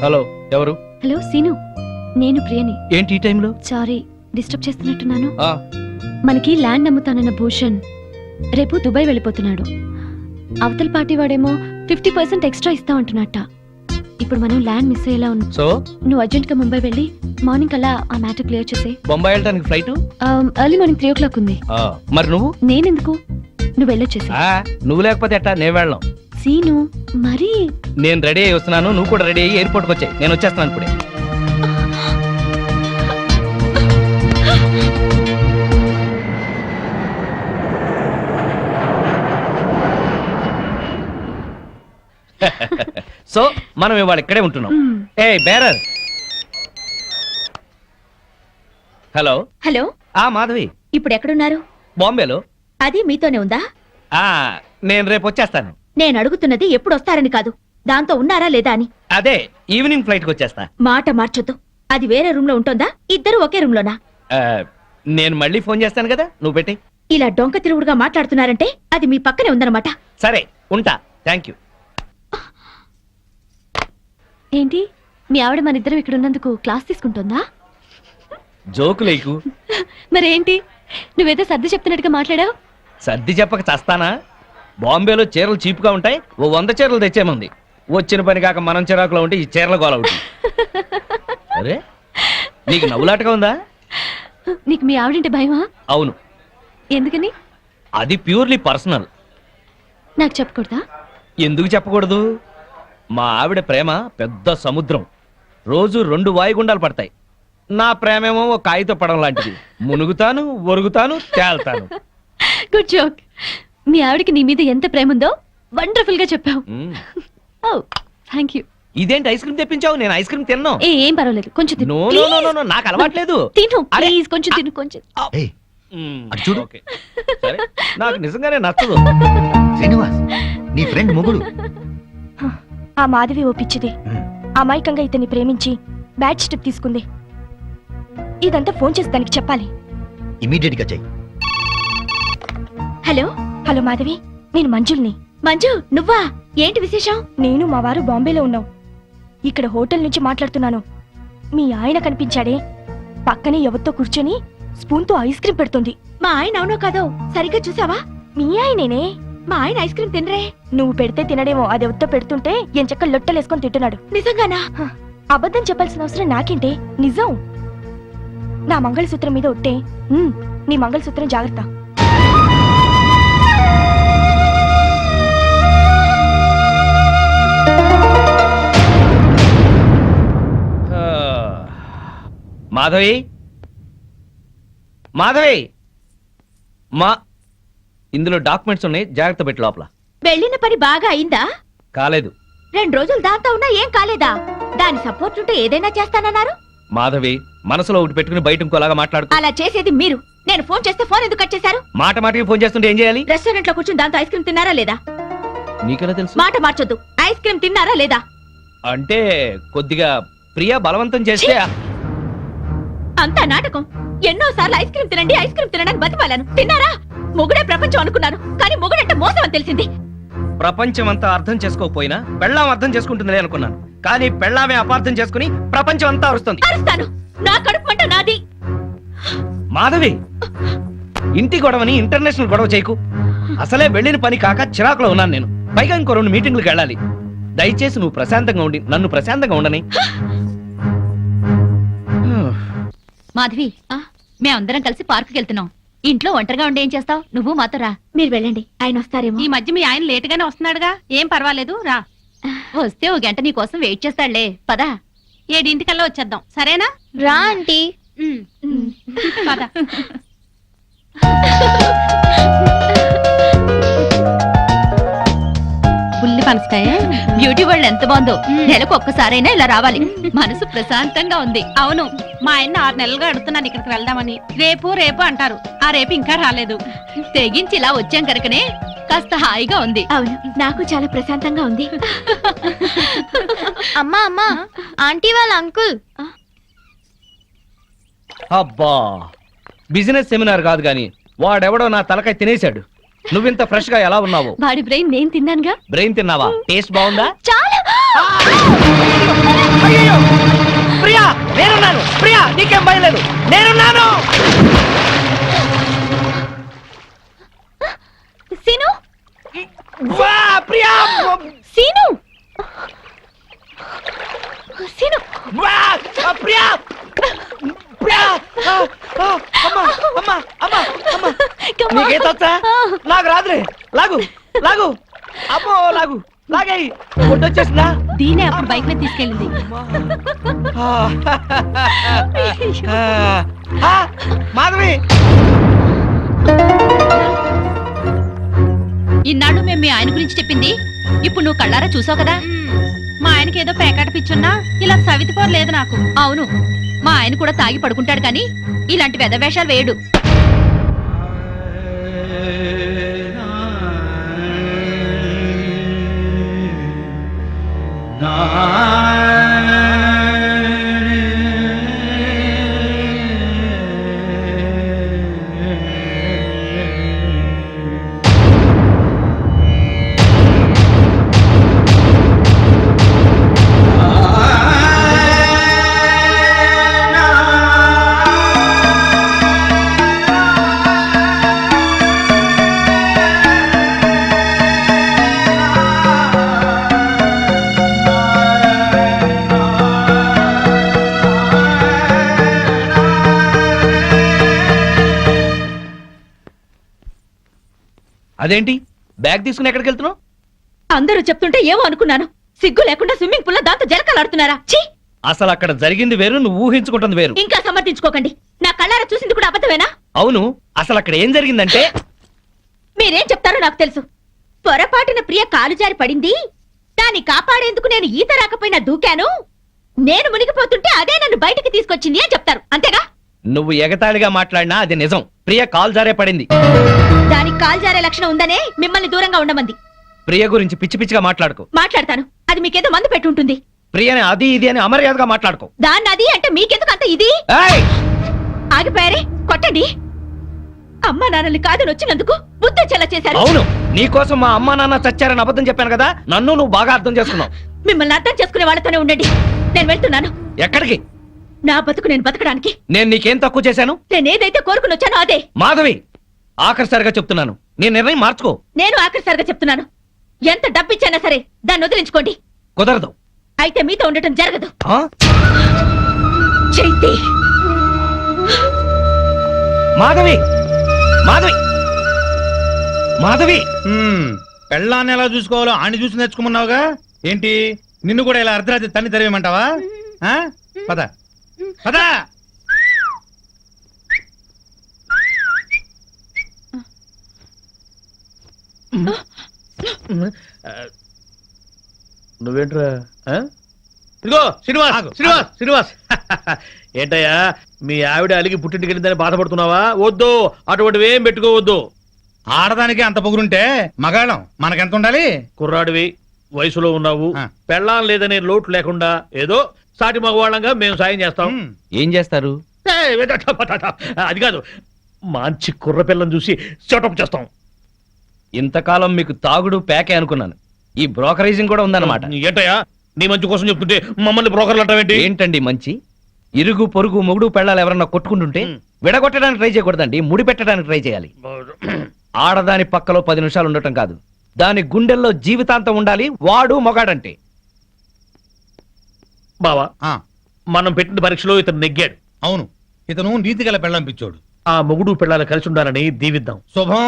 Hello, ఎవరు? Hello scene, నేను ప్రియని. ఏంటి ఈ టైంలో? సారీ డిస్టర్బ్ చేస్తున్నట్టున్నాను. ఆ, మనకి ల్యాండ్ అమ్ముతానన్న భూషణ్ రేపు దుబాయ్ వెళ్ళిపోతున్నాడు. అవతల పార్టీ వాడేమో 50% ఎక్స్ట్రా ఇస్తా అంటున్నట్ట. ఇప్పుడు మనం ల్యాండ్ మిస్ అయ్యేలా ఉన్నాం. సో నువ్వు అర్జెంట్ గా ముంబై వెళ్ళి మార్నింగ్ అలా ఆ మ్యాటర్ క్లియర్ చేసే. బొంబాయి వెళ్ళడానికి ఫ్లైట్ ఎర్లీ మార్నింగ్ 3 o'clock ఉంది. మరి నువ్వు? నేనెందుకు, నువ్వు వెళ్ళొచ్చేసి. నువ్వు లేకపోతే ఎట్టా? నేను వెళ్ళను. సీను మరి నేను రెడీ అయ్యి వస్తున్నాను, నువ్వు కూడా రెడీ అయ్యి ఎయిర్పోర్ట్కి వచ్చాయి. నేను వచ్చేస్తున్నాను ఇప్పుడే. సో మనం ఇవాళ ఇక్కడే ఉంటున్నాం. ఏ బేరర్. Hello hello. మాధవి, ఇప్పుడు ఎక్కడున్నారు? బాంబేలో. అది మీతోనే ఉందా? నేను రేపు వచ్చేస్తాను. నేను అడుగుతున్నది ఎప్పుడు వస్తారని కాదు, దాంతో ఉన్నారా లేదా అని. అదే ఈవినింగ్ ఫ్లైట్ కి వచ్చేస్తా. మాట మార్చొద్దు. అది వేరే రూమ్ లో ఉంటుందా, ఇద్దరు ఒకే రూమ్ లోనా? నేను మళ్ళీ ఫోన్ చేస్తాను కదా, నువ్వు పెట్టి. ఇలా డొంక తిరుగుడుగా మాట్లాడుతున్నారంటే అది మీ పక్కనే ఉందన్నమాట. సరే ఉంటా. Thank you. ఏంటి, మీ ఆవిడ మన ఇద్దరం ఇక్కడ ఉన్నందుకు క్లాస్ తీసుకుంటుందా? జోకులేకు. మరేంటి, నువ్వేదో సర్ది చెప్తున్నట్టుగా మాట్లాడావు. సర్ది చెప్పక చస్తానా? బాంబేలో చీరలు చీపుగా ఉంటాయి, ఓ 100 చీరలు తెచ్చేమంది. వచ్చిన పని కాక మనం చిరాకులో ఉంటే ఈ చీరల గోల ఒకటి. అరే, నీకు నవ్వులాటగా ఉందా? నీకు మీ ఆవిడంటే భయమా? అవును. ఎందుకని? అది ప్యూర్లీ పర్సనల్. నాకు చెప్పకూడదా? ఎందుకు చెప్పకూడదు? మా ఆవిడ ప్రేమ పెద్ద సముద్రం. రోజు 2 వాయుగుండాలు పడతాయి. నా ప్రేమేమో ఒక కాగిత పడం లాంటిది. మునుగుతాను, ఒరుగుతాను, తేల్తాను. Good joke. మీ ఆవిడకి నీ మీద ఎంత ప్రేమ ఉందో వండర్ఫుల్ గా చెప్పావు. ఓ థ్యాంక్ యూ. ఇదేంటి ఐస్ క్రీమ్ తెప్పించావు? నేను ఐస్ క్రీమ్ తిన్నాను. ఏం పర్వాలేదు, కొంచెం తిను. నో నో నో నో, నాకు అలవాట్లేదు. తిను ప్లీజ్, కొంచెం తిను, కొంచెం. చూడు. ఓకే. సరే, నాకు నిజంగానే నచ్చదు. శ్రీనివాస్, నీ ఫ్రెండ్ మొగుడు. ఆ మాధవి ఓ పిచ్చిది. అమాయకంగా ఇతన్ని ప్రేమించి బ్యాడ్ స్టెప్ తీసుకుంది. ఇదంతా ఫోన్ చేసి దానికి చెప్పాలి. ఇమీడియట్ గా చెయ్యి. హలో. హలో మాధవి, నేను మంజుల్ని. మంజు, నువ్వా? ఏంటి విశేషం? నేను మా వారు బాంబేలో ఉన్నాం. ఇక్కడ హోటల్ నుంచి మాట్లాడుతున్నాను. మీ ఆయన కనిపించాడే, పక్కనే ఎవరితో కూర్చొని స్పూన్ తో ఐస్ క్రీమ్ పెడుతుంది. మా ఆయన అవునో కాదో సరిగ్గా చూసావా? మీ ఆయనేనే. మా ఆయన ఐస్ క్రీమ్ తినరే. నువ్వు పెడితే తినడేమో, అది ఎవరితో పెడుతుంటే ఎంచక్క లొట్టలేసుకొని తింటున్నాడు. నిజంగానా? అబద్ధం చెప్పాల్సిన అవసరం నాకేంటే, నిజం. నా మంగళసూత్రం మీద ఒట్టే. నీ మంగళసూత్రం జాగ్రత్త. మాధవి, మాధవి, ఇందులో డాక్యుమెంట్స్ ఉన్నాయి, జాగ్రత్త పెట్టి లోపల. వెళ్ళిన పని బాగా అయిందా? కాలేదు. 2 రోజులు దాంతో ఉన్నా ఏం కాలేదా? దాని సపోర్ట్ ఉంటే ఏదైనా చేస్తానన్నారు. మాధవి, మనసులో ఒకటి పెట్టుకుని బయట ఇంకోలాగా మాట్లాడుకో. అలా చేసేది మీరు. నేను ఫోన్ చేస్తే ఫోన్ ఎందుకు కట్ చేశారు? మాట మాటకి ఫోన్ చేస్తుంటే ఏం చేయాలి? రెస్టారెంట్ లో కూర్చుని దాంతో ఐస్ క్రీమ్ తిన్నారా లేదా? నీకెలా తెలుసు? మాట మార్చొద్దు. ఐస్ క్రీమ్ తిన్నారా లేదా? అంటే కొద్దిగా ప్రియా బలవంతం చేస్తే. అంతా నాటకం. ఎన్నోసార్లు ఐస్ క్రీమ్ తినండి, ఐస్ క్రీమ్ తినడానికి బతిమాలను. తిన్నారా? మొగుడే ప్రపంచం అనుకున్నాను, కానీ మొగుడంటే మోసం అని తెలిసింది. ప్రపంచం అంతా అర్థం చేసుకోకపోయినా పెళ్ళాం అర్థం చేసుకుంటుందిలే అనుకున్నాను, కానీ పెళ్ళామే అపార్థం చేసుకుని ప్రపంచం అంతా అరుస్తుంది. అరుస్తాను, నా కడుపు మంట నాది. మాధవి, ఇంటి గొడవని ఇంటర్నేషనల్ గొడవ చేయకు. అసలే వెళ్ళిన పని కాక చిరాకులో ఉన్నాను నేను. పైగా ఇంకో 2 మీటింగ్లకు వెళ్ళాలి. దయచేసి నువ్వు ప్రశాంతంగా ఉండి నన్ను ప్రశాంతంగా ఉండని. మాధవి, మేమందరం కలిసి పార్కుకి వెళ్తున్నాం. ఇంట్లో ఒంటరిగా ఉండి ఏం చేస్తావు? నువ్వు మాతో రా. మీరు వెళ్ళండి, ఆయన వస్తారేమో. ఈ మధ్య మీ ఆయన లేటుగానే వస్తున్నాడుగా, ఏం పర్వాలేదు, రా. వస్తే 1 గంట నీ కోసం వెయిట్ చేస్తాడులే. పదా. 7 వచ్చేద్దాం, సరేనా? రా ఆంటీ. పద. బుల్లి పనసకాయ బ్యూటీ వరల్డ్ ఎంత బాగుందో. నెలకు ఒక్కసారైనా ఇలా రావాలి, మనసు ప్రశాంతంగా ఉంది. అవును, మా ఆయన 6 నెలలుగా అడుగుతున్నాను ఇక్కడికి వెళ్దామని. రేపు రేపు అంటారు, ఆ రేపు ఇంకా రాలేదు. తెగించి ఇలా వచ్చాం కనుకనే కాస్త హాయిగా ఉంది. అవును, నాకు చాలా ప్రశాంతంగా ఉంది. అమ్మా అమ్మా, ఆంటీ వాళ్ళ అంకుల్. అబ్బా, బిజినెస్ సెమినార్ కాదు గాని వాడెవడో నా తలకాయ తినేశాడు. నువ్వింత ఫ్రెష్ గా ఎలా ఉన్నావు? వాడి బ్రెయిన్ నేను తిన్నానుగా. బ్రెయిన్ తిన్నావా? టేస్ట్ బాగుందా? చాలా. అయ్యయ్యో! ప్రియా నేనున్నాను. ప్రియా నీకేం భయం లేదు, నేనున్నాను. సీను, వా, ప్రియా సీను, సీను. వా, ప్రియా ప్రియా అమ్మా అమ్మా అమ్మా అమ్మా Come on. నీకేతొచ్చా? నాకు రాదులే. లాగు లాగు అమ్మో లాగు లాగాయి. వచ్చేసిందా? దీనే అప్పుడు బైక్ మీద తీసుకెళ్ళింది. మాధవి ఇన్నాళ్ళు మేము మీ ఆయన గురించి చెప్పింది ఇప్పుడు నువ్వు కళ్ళారా చూసావు కదా. మా ఆయనకి ఏదో పేకాట పిచ్చున్నా ఇలా సవితిపోరు లేదు నాకు. అవును, మా ఆయన కూడా తాగి పడుకుంటాడు కానీ ఇలాంటి వెధవేషాలు వేయడు. అదేంటి బ్యాగ్ తీసుకుని ఎక్కడికి వెళ్తున్నావు? అందరూ చెప్తుంటే ఏమో అనుకున్నాను. సిగ్గు లేకుండా స్విమ్మింగ్ పూల్ లో దాంతో జలకాలాడుతున్నారా? ఛీ! అసలు అక్కడ జరిగింది వేరు, నువ్వు ఊహించుకుంటుంది వేరు. ఇంకా సమర్థించుకోకండి. నా కళ్ళారా చూసింది కూడా అబద్ధమేనా? అవును, అసలు అక్కడ ఏం జరిగిందంటే మీరేం చెప్తారో నాకు తెలుసు. పొరపాటున ప్రియ కాలు జారి పడింది. దాన్ని కాపాడేందుకు నేను ఈత రాకపోయినా దూకాను. నేను మునిగిపోతుంటే అదే నన్ను బయటికి తీసుకొచ్చింది అని చెప్తారు, అంతేగా? నువ్వు ఎగతాళిగా మాట్లాడినా అది నిజం. ప్రియ కాల్ జారే పడింది. దానికి కాలు జారే లక్షణం ఉందనే మిమ్మల్ని దూరంగా ఉండమంది. ప్రియ గురించి పిచ్చి పిచ్చిగా మాట్లాడుకో. మాట్లాడతాను, అది మీకేదో మందు పెట్టి ఉంటుంది. ప్రియని అది ఇది అని అమర్యాదగా మాట్లాడుకో. దాన్ని అది అంటే మీకెందుకు అంత ఇది? ఏయ్! ఆగిపోయారే, కొట్టండి. అమ్మా నాన్నల్ని కాదని వచ్చినందుకు బుద్ధి చెల్ల చేశారు. అవును, నీకోసం మా అమ్మా నాన్న చచ్చారని అబద్ధం చెప్పాను కదా, నన్ను నువ్వు బాగా అర్థం చేసుకున్నావు. మిమ్మల్ని అర్థం చేసుకునే వాళ్ళతోనే ఉండండి. నేను వెళ్తున్నాను. ఎక్కడికి? నా బతుకు నేను బతకడానికి. నేను నీకేం తక్కువ చేశాను? నేనేదైతే కోరుకుని వచ్చానో అదే. మాధవి, ఆఖరిసారిగా చెప్తున్నాను, నీ నిర్ణయం మార్చుకో. నేను ఆఖరిసారిగా చెప్తున్నాను, ఎంత డబ్బిచ్చైనా సరే దాన్ని వదిలించుకోండి. కుదరదు. అయితే మీతో ఉండటం జరగదు. ఆ? చైతి, మాధవి మాధవి మాధవి పెళ్ళాన్ని ఎలా చూసుకోవాలో ఆని చూసి నేర్చుకోమన్నావుగా. ఏంటి నిన్ను కూడా ఇలా అర్ధరాత్రి తన్ని తరివేమంటావా? ఆ? పద పద. నువ్వేంట్రా? ఇదిగో శ్రీనివాస్, ఆగు, శ్రీనివాస్, ఆగు. శ్రీనివాస్. ఏంటయ్యా, మీ ఆవిడ అలిగి పుట్టింటికి వెళ్ళిందని బాధపడుతున్నావా? వద్దు, అటువంటివి ఏం పెట్టుకోవద్దు. ఆడదానికి అంత పొగురుంటే మగాళ్ళం మనకెంత ఉండాలి? కుర్రాడివి, వయసులో ఉన్నావు, ఆ. పెళ్ళాం లేదనే లోటు లేకుండా ఏదో సాటి మగవాళ్ళంగా మేము సాయం చేస్తాం. ఉమ్. ఏం చేస్తారు? అది కాదు, మంచి కుర్ర పిల్లని చూసి సెటప్ చేస్తాం. ఇంతకాలం మీకు తాగుడు ప్యాకే అనుకున్నాను, ఈ బ్రోకరేజింగ్ కూడా ఉందన్నమాట. ఏంటయ్యా, నీ మంచి కోసం చెప్తుంటే మమ్మల్ని బ్రోకర్లు అంటావేంటి? ఏంటండి మంచి? ఇరుగు పొరుగు మొగుడు పెళ్ళాలు ఎవరన్నా కొట్టుకుంటుంటే విడగొట్టడానికి ట్రై చేయకూడదండి, ముడి పెట్టడానికి ట్రై చేయాలి. ఆడదాని పక్కలో 10 నిమిషాలు ఉండటం కాదు, దాని గుండెల్లో జీవితాంతం ఉండాలి. వాడు మొగాడంటే. బావా, ఆ, మనం పెట్టిన పరీక్షలో ఇతను నెగ్గాడు. అవును, ఇతను నీతి గల పెళ్ళంపించోడు. ఆ మొగుడు పిల్లలు కలిసి ఉండాలని దీవిద్దాం. శుభం.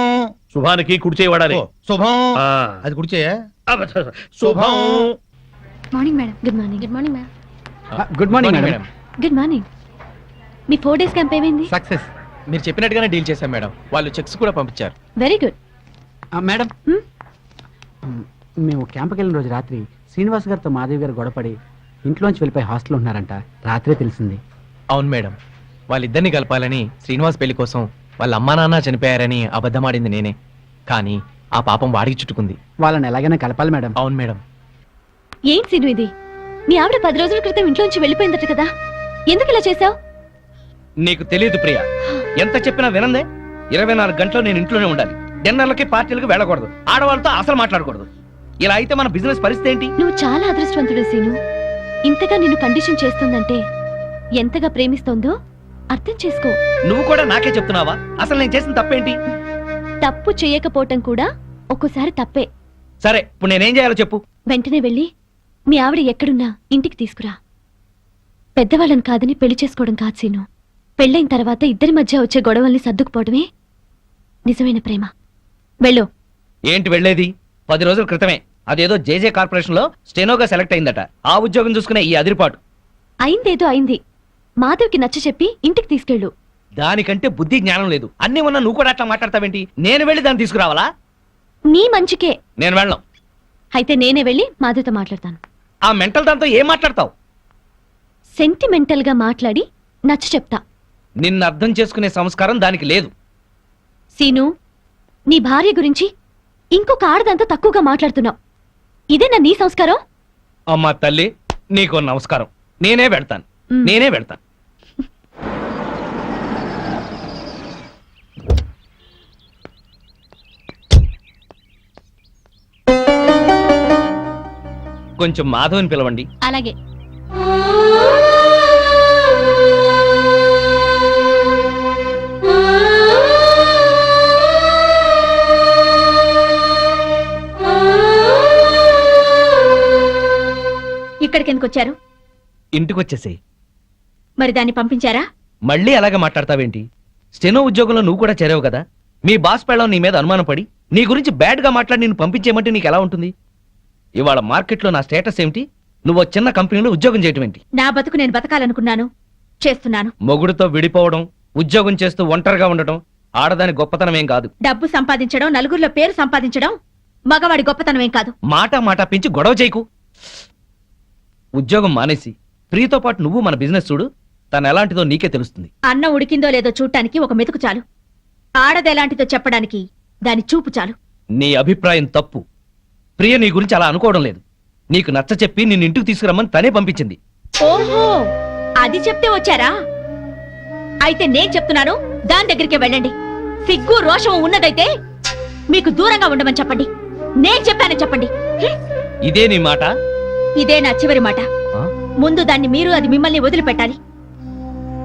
శుభానికి కుడి చేయబడాలి. ఓ, శుభం. ఆ. అది కుడిచేయా? శుభం. Morning madam. Good morning. Good morning ma'am. Good morning madam. Good morning. మీ 4 డేస్ క్యాంప్ ఏమైంది? సక్సెస్. మీరు చెప్పినట్టుగానే డీల్ చేశాం మేడం. వాళ్ళు చెక్స్ కూడా పంపించారు. Very good. మేడం హ్మ్? మేము క్యాంప్కి వెళ్ళిన రోజు రాత్రి శ్రీనివాస్ గారితో మాధవి గారు గొడపడి ఇంట్లోంచి వెళ్ళిపోయి హాస్టల్లో ఉన్నారంట. రాత్రే తెలిసింది. అవును మేడం, వాళ్ళిద్దరిని కలపాలని శ్రీనివాస్ పెళ్లి కోసం వాళ్ళ అమ్మా నాన్న చనిపోయారని అబద్ధమాడింది నేనే. కానీ ఆ పాపం వాడికి చుట్టుకుంది. వాళ్ళని ఎలాగైనా కలపాలి మేడం. అవును మేడం. ఏం సీను ఇది? మీ ఆవిడ 10 రోజుల క్రితం ఇంట్లోంచి వెళ్ళిపోయిందట కదా, ఎందుకు ఇలా చేసావు? నీకు తెలియదు ప్రియా, ఎంత చెప్పినా వినందే. 24 గంటలు నేను ఇంట్లోనే ఉండాలి. డిన్నర్లకి పార్టీలకి వెళ్ళకూడదు, ఆడవాళ్ళతో అసలు మాట్లాడకూడదు. ఇలా అయితే మన బిజినెస్ పరిస్థితి ఏంటి? నువ్వు చాలా అదృష్టవంతుడు సీను. ఇంతగా నిన్ను కండిషన్ చేస్తుందంటే ఎంతగా ప్రేమిస్తోందో అర్థం చేసుకో. నువ్వు కూడా నాకే చెప్తున్నావా? అసలు నేను చేసిన తప్పేంటి? తప్పు చేయకపోవటం కూడా ఒక్కోసారి తప్పే. సరే, ఇప్పుడు నేనేం చేయాలో చెప్పు. వెంటనే వెళ్ళి మీ ఆవిడ ఎక్కడున్నా ఇంటికి తీసుకురా. పెద్దవాళ్ళని కాదని పెళ్లి చేసుకోవడం కాదు సీను. పెళ్ళైన తర్వాత ఇద్దరి మధ్య వచ్చే గొడవల్ని సర్దుకుపోవడమే నిజమైన ప్రేమ. వెళ్ళు. ఏంటి వెళ్ళేది? 10 రోజుల క్రితమే అదేదో జేజే కార్పొరేషన్ లో స్టెనోగా సెలెక్ట్ అయిందట. ఆ ఉద్యోగం చూసుకునే ఈ అదిరిపాటు. అయిందేదో అయింది. మాధవ్కి నచ్చ చెప్పి ఇంటికి తీసుకెళ్ళు. దానికంటే బుద్ధి జ్ఞానం లేదు. అన్ని ఉన్నా నువ్వు కూడా అట్లా మాట్లాడతావేంటి? నేను వెళ్ళి దాన్ని తీసుకురావాలా? నీ మంచికే. నేను వెళ్ళను. అయితే నేనే వెళ్ళి మాధవ్తో మాట్లాడతాను. ఆ మెంటల్ దాంతో ఏం మాట్లాడతావు? సెంటిమెంటల్ గా మాట్లాడి నచ్చ చెప్తా. నిన్ను అర్థం చేసుకునే సంస్కారం దానికి లేదు. సీను, నీ భార్య గురించి ఇంకొక ఆడదంతా తక్కువగా మాట్లాడుతున్నావు. ఇదేనా నీ సంస్కారం? అమ్మా తల్లి, నీకు నమస్కారం. నేనే వెళ్తాను. మ్. నేనే వెళ్తాను. కొంచెం మాధవ్ని పిలవండి. అలాగే. ఇక్కడికి ఎందుకు వచ్చారు? ఇంటికొచ్చేసేయ్. మరి దాన్ని పంపించారా? మళ్ళీ అలాగే మాట్లాడతావేంటి? స్టెనో ఉద్యోగంలో నువ్వు కూడా చేరావు కదా. మీ బాస్ పెళ్ళం నీ మీద అనుమానం పడి నీ గురించి బ్యాడ్ గా మాట్లాడి నిన్ను పంపించేయమంటే నీకు ఎలా ఉంటుంది? ఇవాళ మార్కెట్లో నా స్టేటస్ ఏమిటి? నువ్వు చిన్న కంపెనీలో ఉద్యోగం చేయటం ఏంటి? నా బతుకు నేను బతకాలనుకున్నాను, చేస్తున్నాను. మొగుడుతో విడిపోవడం, ఉద్యోగం చేస్తూ ఒంటరిగా ఉండటం ఆడదాని గొప్పతనం ఏం కాదు. డబ్బు సంపాదించడం, నలుగురిలో పేరు సంపాదించడం మగవాడి గొప్పతనమేం కాదు. మాట పెంచి గొడవ చేయకు. ఉద్యోగం మానేసి ప్రియతో పాటు నువ్వు మన బిజినెస్ చూడు. తను ఎలాంటిదో నీకే తెలుస్తుంది. అన్నం ఉడికిందో లేదో చూడటానికి ఒక మెతుకు చాలు. ఆడదెలాంటిదో చెప్పడానికి దాని చూపు చాలు. నీ అభిప్రాయం తప్పు. ప్రియ నీ గురించి అలా అనుకోవడం లేదు. నీకు నచ్చ చెప్పి నిన్ను ఇంటికి తీసుకురమ్మని తనే పంపించింది. ఓహో, అది చెప్తే వచ్చారా? అయితే నేను చెప్తున్నాను, దాని దగ్గరికి వెళ్ళండి. సిగ్గు రోషం ఉన్నదైతే మీకు దూరంగా ఉండమని చెప్పండి. నేను చెప్పానని చెప్పండి. ఇదే నీ మాట? ఇదే నా చివరి మాట. ఆ? ముందు దాన్ని మీరు, అది మిమ్మల్ని వదిలిపెట్టాలి.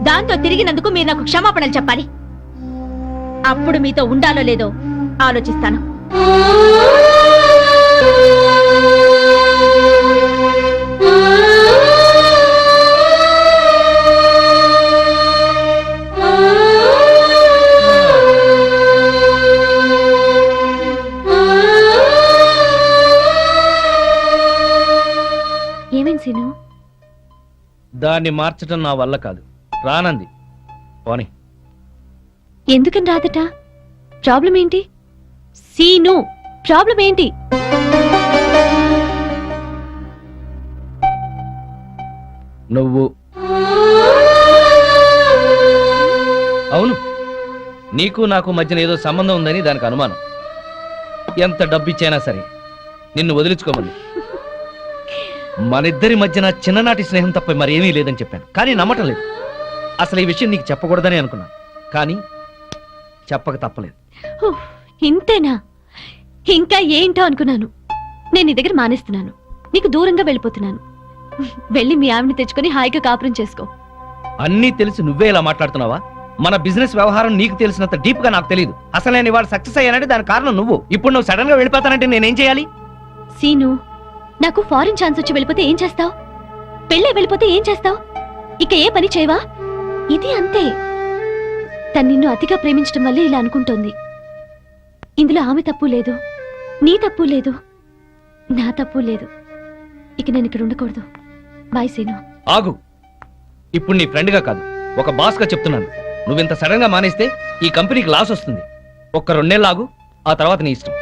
దాంతో తిరిగినందుకు మీరు నాకు క్షమాపణలు చెప్పాలి. అప్పుడు మీతో ఉండాలో లేదో ఆలోచిస్తాను. ఏమేం సీను? దాన్ని మార్చడం నా వల్ల కాదు. రానంది. పోనీ. ఎందుకని రాదట? ప్రాబ్లం ఏంటి? సీను, ప్రాబ్లం ఏంటి? నువ్వు. అవును, నీకు నాకు మధ్యన ఏదో సంబంధం ఉందని దానికి అనుమానం. ఎంత డబ్బిచ్చైనా సరే నిన్ను వదిలించుకోమని. మనిద్దరి మధ్యన చిన్ననాటి స్నేహం తప్ప మరేమీ లేదని చెప్పాను, కానీ నమ్మటం లేదు. అసలు ఈ విషయం నీకు చెప్పకూడదని అనుకున్నాను, కానీ చెప్పక తప్పలేదు. ఉఫ్, ఇంతేనా? ఇంకా ఏంటో అనుకున్నాను. నేను నీ దగ్గర మానేస్తున్నాను, నీకు దూరంగా వెళ్ళిపోతున్నాను. వెళ్ళి మీ ఆవిడని తెచ్చుకొని హాయిగా కాపురం చేసుకో. అన్నీ తెలిసి నువ్వే ఇలా మాట్లాడుతున్నావా? మన బిజినెస్ వ్యవహారం నీకు తెలిసినంత డీప్ గా నాకు తెలియదు. అసలు నేను ఇవాళ సక్సెస్ అయ్యానంటే దాని కారణం నువ్వు. ఇప్పుడు నువ్వు సడన్ గా వెళ్ళిపోతానంటే నేనేం చేయాలి? సీను, నాకు ఫారిన్ ఛాన్స్ వచ్చి వెళ్ళిపోతే ఏం చేస్తావు? పెళ్ళే వెళ్ళిపోతే ఏం చేస్తావు? ఇక ఏ పని చేయవా? ఇది అంతే. తను నిన్ను అతిగా ప్రేమించడం వల్లే ఇలా అనుకుంటోంది. ఇందులో ఆమె తప్పు లేదు, నీ తప్పు లేదు, నా తప్పు లేదు. ఇక నేను ఇక్కడ ఉండకూడదు. బాయ్ సీను. ఆగు. ఇప్పుడు నీ ఫ్రెండ్ గా కాదు, ఒక బాస్ గా చెప్తున్నాను. నువ్వింత సడన్ గా మానేస్తే ఈ కంపెనీకి లాస్ వస్తుంది. ఒక్క 2 నెలలు ఆగు, ఆ తర్వాత నీ ఇష్టం.